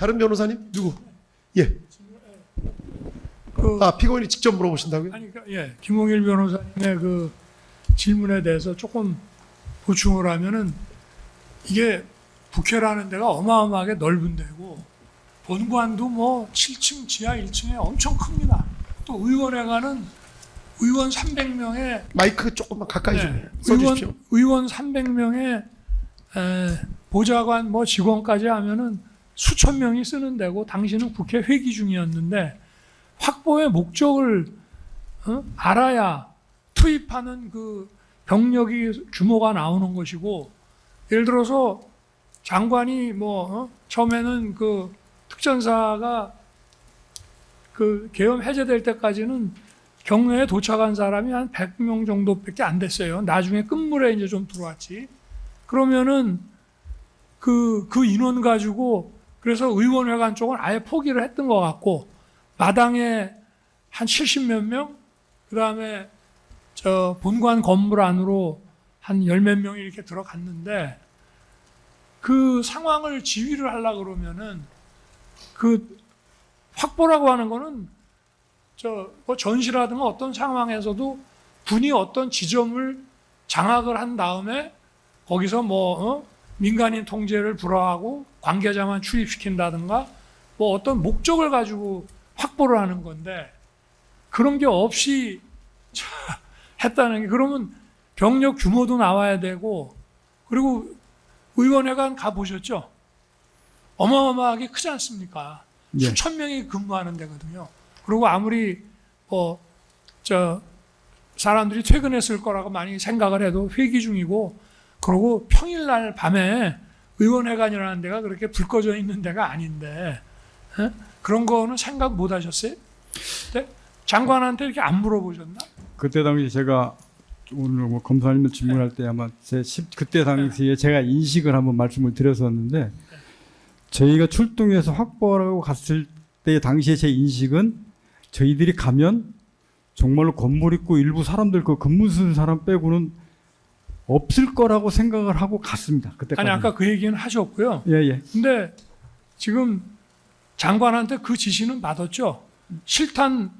다른 변호사님 누구? 예. 피고인이 직접 물어보신다고요? 아니, 예, 김홍일 변호사님의 그 질문에 대해서 조금 보충을 하면은 이게 국회라는 데가 어마어마하게 넓은 데고 본관도 뭐 7층 지하 1층에 엄청 큽니다. 또 의원회관은 의원 300명에 마이크 조금만 가까이 좀 써주십시오. 의원 300명에 보좌관 뭐 직원까지 하면은 수천 명이 쓰는 데고 당시는 국회 회기 중이었는데 확보의 목적을 알아야 투입하는 그 병력이 규모가 나오는 것이고 예를 들어서 장관이 처음에는 그 특전사가 그 계엄 해제될 때까지는 경로에 도착한 사람이 한 100명 정도밖에 안 됐어요. 나중에 끝물에 이제 좀 들어왔지. 그러면은 그 인원 가지고 그래서 의원회관 쪽은 아예 포기를 했던 것 같고 마당에 한 70몇 명, 그 다음에 저 본관 건물 안으로 한 10몇 명이 이렇게 들어갔는데 그 상황을 지휘를 하려고 그러면은 그 확보라고 하는 거는 뭐 전시라든가 어떤 상황에서도 군이 어떤 지점을 장악을 한 다음에 거기서 민간인 통제를 불허하고 관계자만 출입시킨다든가 뭐 어떤 목적을 가지고 확보를 하는 건데 그런 게 없이 했다는 게 그러면 병력 규모도 나와야 되고 그리고 의원회관 가보셨죠? 어마어마하게 크지 않습니까? 예. 수천 명이 근무하는 데거든요. 그리고 아무리 사람들이 퇴근했을 거라고 많이 생각을 해도 회기 중이고 그리고 평일날 밤에 의원회관이라는 데가 그렇게 불 꺼져 있는 데가 아닌데 그런 거는 생각 못 하셨어요? 네? 장관한테 이렇게 안 물어보셨나? 그때 당시 제가 오늘 뭐 검사님 질문할 때 아마 그때 당시에 제가 인식을 한번 말씀을 드렸었는데 저희가 출동해서 확보하고 갔을 때 당시에 제 인식은 저희들이 가면 정말로 건물 있고 일부 사람들 그 근무 쓰는 사람 빼고는 없을 거라고 생각을 하고 갔습니다. 그때까지. 아니 아까 그 얘기는 하셨고요. 예. 근데 지금 장관한테 그 지시는 받았죠. 실탄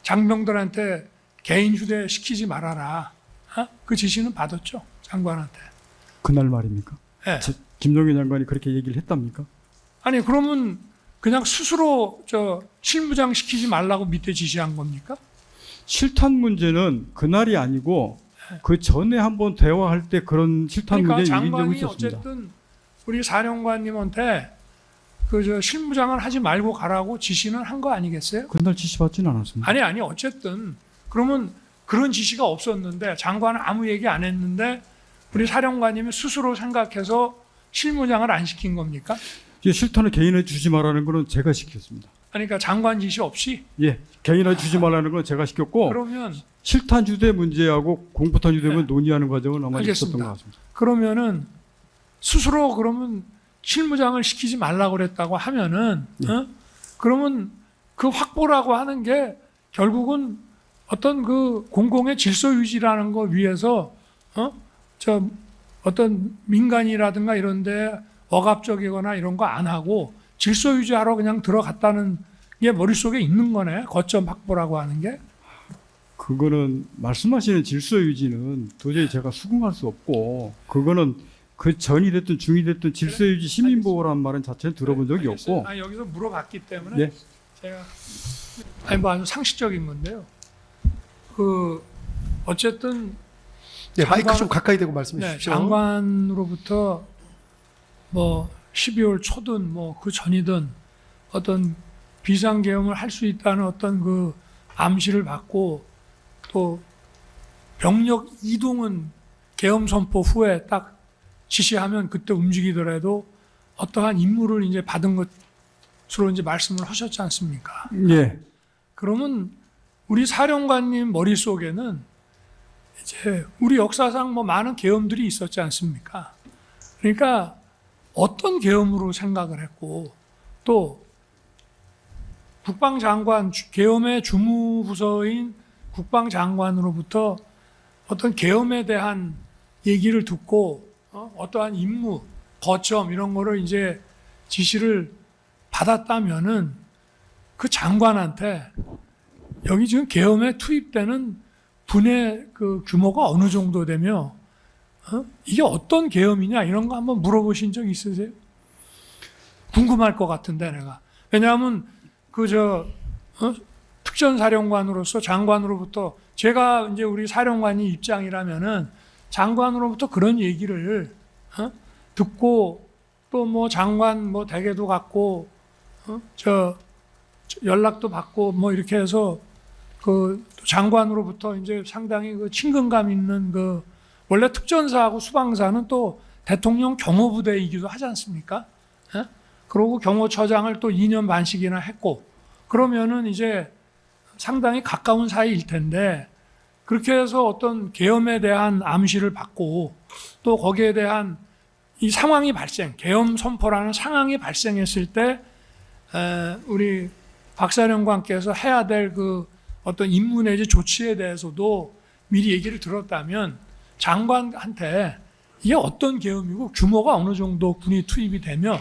장병들한테 개인 휴대 시키지 말아라. 그 지시는 받았죠. 장관한테. 그날 말입니까? 네. 김동연 장관이 그렇게 얘기를 했답니까? 아니 그러면 그냥 스스로 실무장 시키지 말라고 밑에 지시한 겁니까? 실탄 문제는 그날이 아니고 그 전에 한번 대화할 때 그런 실탄 그러니까 문제 일인 적이 장관이 있었습니다. 어쨌든 우리 사령관님한테 실무장을 하지 말고 가라고 지시는 한 거 아니겠어요? 그날 지시 받지는 않았습니다. 아니 어쨌든 그러면 그런 지시가 없었는데 장관은 아무 얘기 안 했는데 우리 사령관님이 스스로 생각해서 실무장을 안 시킨 겁니까? 실탄을 개인에 주지 말라는 거는 제가 시켰습니다. 그러니까 장관 지시 없이? 예, 개인에 주지 말라는 건 제가 시켰고 그러면 실탄 휴대 문제하고 공포탄 휴대문 논의하는 과정은 아마 알겠습니다. 있었던 것 같습니다. 그러면은 스스로 그러면 실무장을 시키지 말라고 그랬다고 하면은 그러면 그 확보라고 하는 게 결국은 어떤 그 공공의 질서 유지라는 거 위해서 어떤 민간이라든가 이런데 억압적이거나 이런 거 안 하고 질서 유지하러 그냥 들어갔다는 게 머릿속에 있는 거네. 거점 확보라고 하는 게. 그거는 말씀하시는 질서 유지는 도저히 제가 수긍할 수 없고 그거는 그 전이 됐든 중이 됐든 질서 유지 시민 보호라는 말은 자체는 들어본 적이 없고. 아니, 여기서 물어봤기 때문에 네. 제가 아주 상식적인 건데요. 어쨌든 마이크 좀 가까이 대고 말씀해 네, 주십시오. 장관으로부터 12월 초든 그 전이든 어떤 비상계엄을 할 수 있다는 어떤 그 암시를 받고 또 병력 이동은 계엄 선포 후에 딱 지시하면 그때 움직이더라도 어떠한 임무를 이제 받은 것으로 이제 말씀을 하셨지 않습니까? 예. 그러면 우리 사령관님 머릿속에는 이제 우리 역사상 많은 계엄들이 있었지 않습니까? 그러니까 어떤 계엄으로 생각을 했고 또 국방장관, 계엄의 주무부서인 국방장관으로부터 어떤 계엄에 대한 얘기를 듣고 어떠한 임무, 거점 이런 거를 이제 지시를 받았다면은 그 장관한테 여기 지금 계엄에 투입되는 분의 그 규모가 어느 정도 되며 이게 어떤 계엄이냐 이런 거 한번 물어보신 적 있으세요? 궁금할 것 같은데 내가. 왜냐하면 특전사령관으로서 장관으로부터 제가 이제 우리 사령관이 입장이라면은 장관으로부터 그런 얘기를 듣고 또 뭐 장관 뭐 대개도 갖고 연락도 받고 뭐 이렇게 해서 그 장관으로부터 이제 상당히 그 친근감 있는 그 원래 특전사하고 수방사는 또 대통령 경호부대이기도 하지 않습니까? 그러고 경호처장을 또 2년 반씩이나 했고 그러면은 이제 상당히 가까운 사이일 텐데 그렇게 해서 어떤 계엄에 대한 암시를 받고 또 거기에 대한 이 상황이 계엄 선포라는 상황이 발생했을 때 우리 박사령관께서 해야 될 그 어떤 임무 내지 조치에 대해서도 미리 얘기를 들었다면 장관한테 이게 어떤 계엄이고 규모가 어느 정도 군이 투입이 되며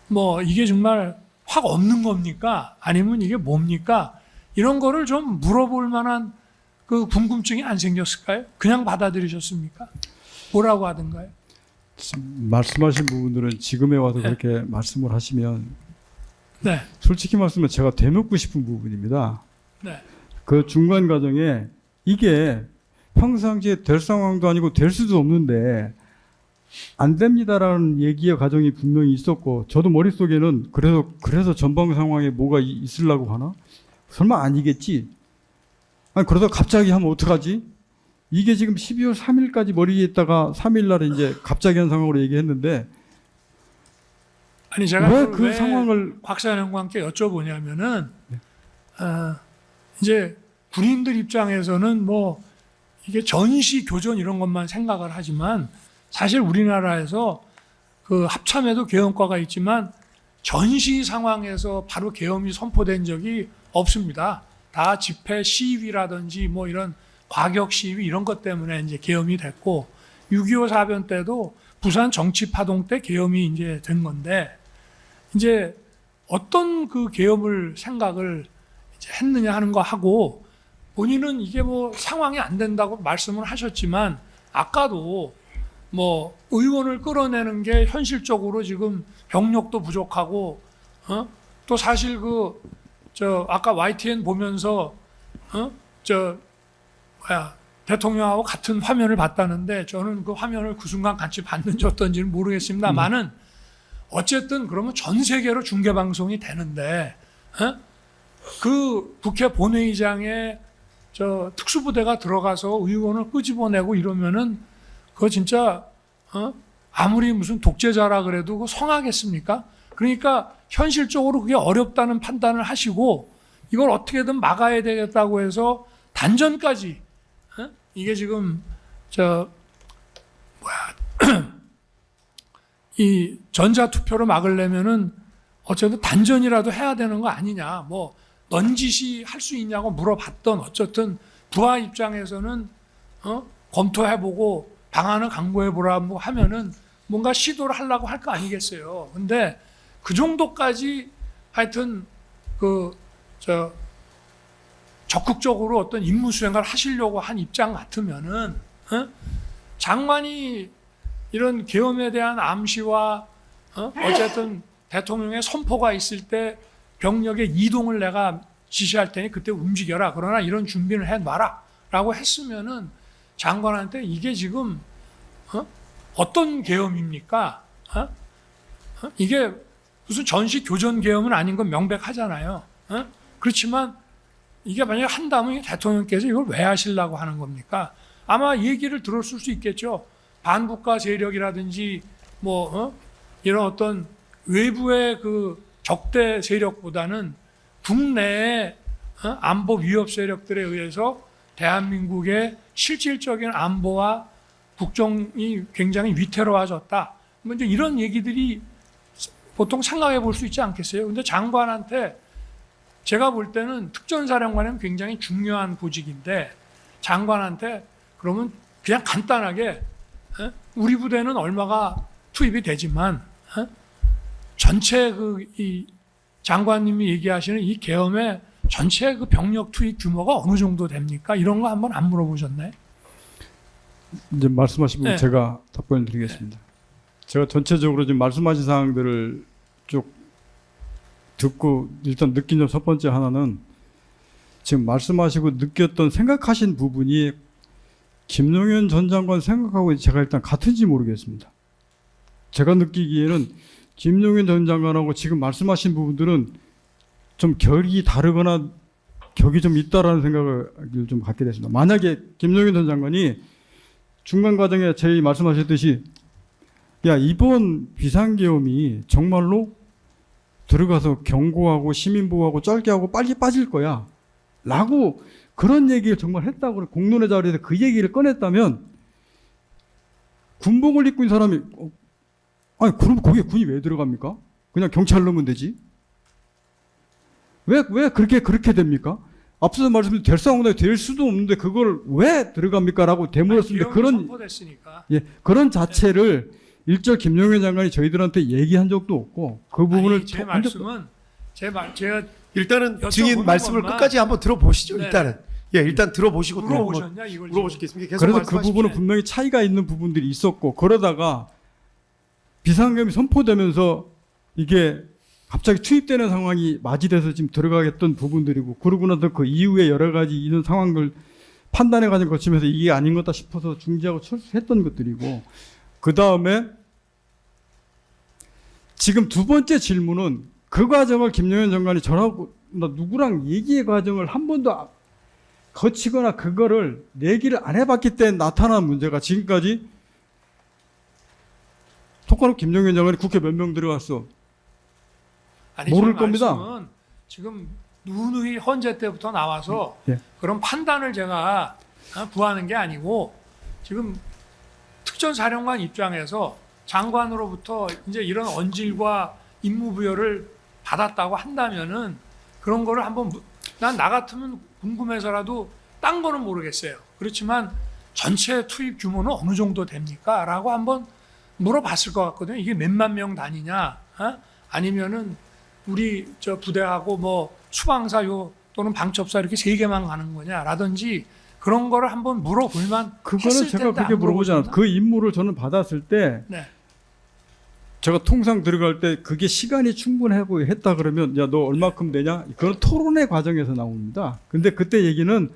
뭐 이게 정말 확 없는 겁니까? 아니면 이게 뭡니까? 이런 거를 좀 물어볼 만한 그 궁금증이 안 생겼을까요? 그냥 받아들이셨습니까? 뭐라고 하던가요? 말씀하신 부분들은 지금에 와서 그렇게 말씀을 하시면 네. 솔직히 말씀은 제가 되묻고 싶은 부분입니다. 네. 그 중간 과정에 이게 평상시에 될 상황도 아니고 될 수도 없는데 안 됩니다라는 얘기의 과정이 분명히 있었고 저도 머릿속에는 그래서 전방 상황에 뭐가 있으려고 하나? 설마 아니겠지? 아니 그러다 갑자기 하면 어떡하지? 이게 지금 12월 3일까지 머리에 있다가 3일 날에 이제 갑자기 한 상황으로 얘기했는데 아니 제가 왜 그 상황을 박사령관께 여쭤보냐면은 이제 군인들 입장에서는 뭐 이게 전시 교전 이런 것만 생각을 하지만 사실 우리나라에서 그 합참에도 계엄과가 있지만 전시 상황에서 바로 계엄이 선포된 적이 없습니다. 다 집회 시위라든지 뭐 이런 과격 시위 이런 것 때문에 이제 계엄이 됐고 6.25 사변 때도 부산 정치 파동 때 계엄이 이제 된 건데 이제 어떤 그 계엄을 생각을 이제 했느냐 하는 거 하고 본인은 이게 뭐 상황이 안 된다고 말씀을 하셨지만 아까도 뭐 의원을 끌어내는 게 현실적으로 지금 병력도 부족하고 또 사실 아까 YTN 보면서 대통령하고 같은 화면을 봤다는데 저는 그 화면을 그 순간 같이 봤는지 어떤지는 모르겠습니다만은 어쨌든 그러면 전 세계로 중계 방송이 되는데 그 국회 본회의장에 특수부대가 들어가서 의원을 끄집어내고 이러면은 그거 진짜 아무리 무슨 독재자라 그래도 그거 성하겠습니까? 그러니까 현실적으로 그게 어렵다는 판단을 하시고 이걸 어떻게든 막아야 되겠다고 해서 단전까지 이게 지금 이 전자투표로 막으려면은 어쨌든 단전이라도 해야 되는 거 아니냐 뭐 넌지시 할 수 있냐고 물어봤던 어쨌든 부하 입장에서는 검토해보고 방안을 강구해보라고 하면은 뭔가 시도를 하려고 할 거 아니겠어요. 근데 그 정도까지 하여튼 적극적으로 어떤 임무 수행을 하시려고 한 입장 같으면은 장관이 이런 계엄에 대한 암시와 어쨌든 대통령의 선포가 있을 때 병력의 이동을 내가 지시할 테니 그때 움직여라. 그러나 이런 준비를 해놔라. 라고 했으면은 장관한테 이게 지금 어떤 계엄입니까? 이게 무슨 전시 교전 계엄은 아닌 건 명백하잖아요. 그렇지만 이게 만약에 한다면 대통령께서 이걸 왜 하시려고 하는 겁니까? 아마 얘기를 들었을 수 있겠죠. 반국가 세력이라든지 이런 어떤 외부의 그 적대 세력보다는 국내의 안보 위협 세력들에 의해서 대한민국의 실질적인 안보와 국정이 굉장히 위태로워졌다. 뭐 이제 이런 얘기들이 보통 생각해 볼 수 있지 않겠어요? 근데 장관한테 제가 볼 때는 특전사령관은 굉장히 중요한 보직인데 장관한테 그러면 그냥 간단하게 우리 부대는 얼마가 투입이 되지만 전체 이 장관님이 얘기하시는 이 계엄의 전체 그 병력 투입 규모가 어느 정도 됩니까? 이런 거 한번 안 물어보셨나요? 이제 말씀하신 부분 네. 제가 답변을 드리겠습니다. 제가 전체적으로 지금 말씀하신 사항들을 쭉 듣고 일단 느낀 점 첫 번째 하나는 지금 말씀하시고 느꼈던 생각하신 부분이 김용현 전 장관 생각하고 제가 일단 같은지 모르겠습니다. 제가 느끼기에는 김용현 전 장관하고 지금 말씀하신 부분들은 좀 결이 다르거나 격이 좀 있다라는 생각을 좀 갖게 됐습니다. 만약에 김용현 전 장관이 중간 과정에 저희 말씀하셨듯이 야 이번 비상계엄이 정말로 들어가서 경고하고 시민보호하고 짧게 하고 빨리 빠질 거야 라고 그런 얘기를 정말 했다고 공론의 자리에서 그 얘기를 꺼냈다면 군복을 입고 있는 사람이 아니 그럼 거기에 군이 왜 들어갑니까? 그냥 경찰 넣으면 되지. 왜 그렇게 됩니까? 앞서서 말씀드린 될 상황에 될 수도 없는데 그걸 왜 들어갑니까? 라고 되물었습니다. 그런 자체를 일절 김용현 장관이 저희들한테 얘기한 적도 없고 그 부분을 제 말씀은 제가 일단은 여쭤보는 증인 말씀을 것만- 끝까지 한번 들어보시죠. 네. 일단은 일단 들어보시고 또 한번 물어보셨냐 이걸 물어보시겠습니다. 계속 그래서 그 말씀하십시오. 부분은 분명히 차이가 있는 부분들이 있었고 그러다가 비상계엄이 선포되면서 이게 갑자기 투입되는 상황이 맞이돼서 지금 들어가겠던 부분들이고 그러고 나서 그 이후에 여러 가지 이런 상황을 판단의 과정 거치면서 이게 아닌 거다 싶어서 중지하고 철수했던 것들이고 그 다음에 지금 두 번째 질문은 그 과정을 김용현 장관이 저하고 누구랑 얘기의 과정을 한 번도 거치거나 그거를 얘기를 안 해봤기 때문에 나타난 문제가 지금까지 똑바로 김용현 장관이 국회 몇 명 들어갔어. 아니, 모를 제 겁니다. 말씀은 지금 누누이 헌재 때부터 나와서 예. 그런 판단을 제가 구하는 게 아니고 지금 특전사령관 입장에서 장관으로부터 이제 이런 언질과 임무부여를 받았다고 한다면은 그런 거를 한번 난 나 같으면 궁금해서라도 딴 거는 모르겠어요. 그렇지만 전체 투입 규모는 어느 정도 됩니까? 라고 한번 물어봤을 것 같거든요. 이게 몇만 명 단위냐? 아니면은 우리 저 부대하고 뭐 수방사요 또는 방첩사 이렇게 세 개만 가는 거냐라든지 그런 거를 한번 물어볼만 그거는 했을 제가 텐데 그렇게 안 물어보지 않았어요. 물어보셨나? 그 임무를 저는 받았을 때 네. 제가 통상 들어갈 때 그게 시간이 충분하고 했다 그러면 야 너 얼마큼 되냐? 그건 토론의 과정에서 나옵니다. 근데 그때 얘기는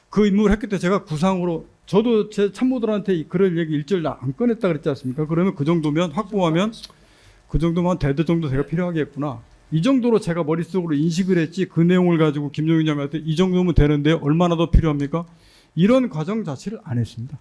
그 임무를 했기 때문에 제가 구상으로 저도 제 참모들한테 그럴 얘기 일절 안 꺼냈다 그랬지 않습니까? 그러면 그 정도면 확보하면 그 정도면 대대 정도 제가 필요하겠구나. 이 정도로 제가 머릿속으로 인식을 했지 그 내용을 가지고 김용현 장관한테 이 정도면 되는데 얼마나 더 필요합니까? 이런 과정 자체를 안 했습니다.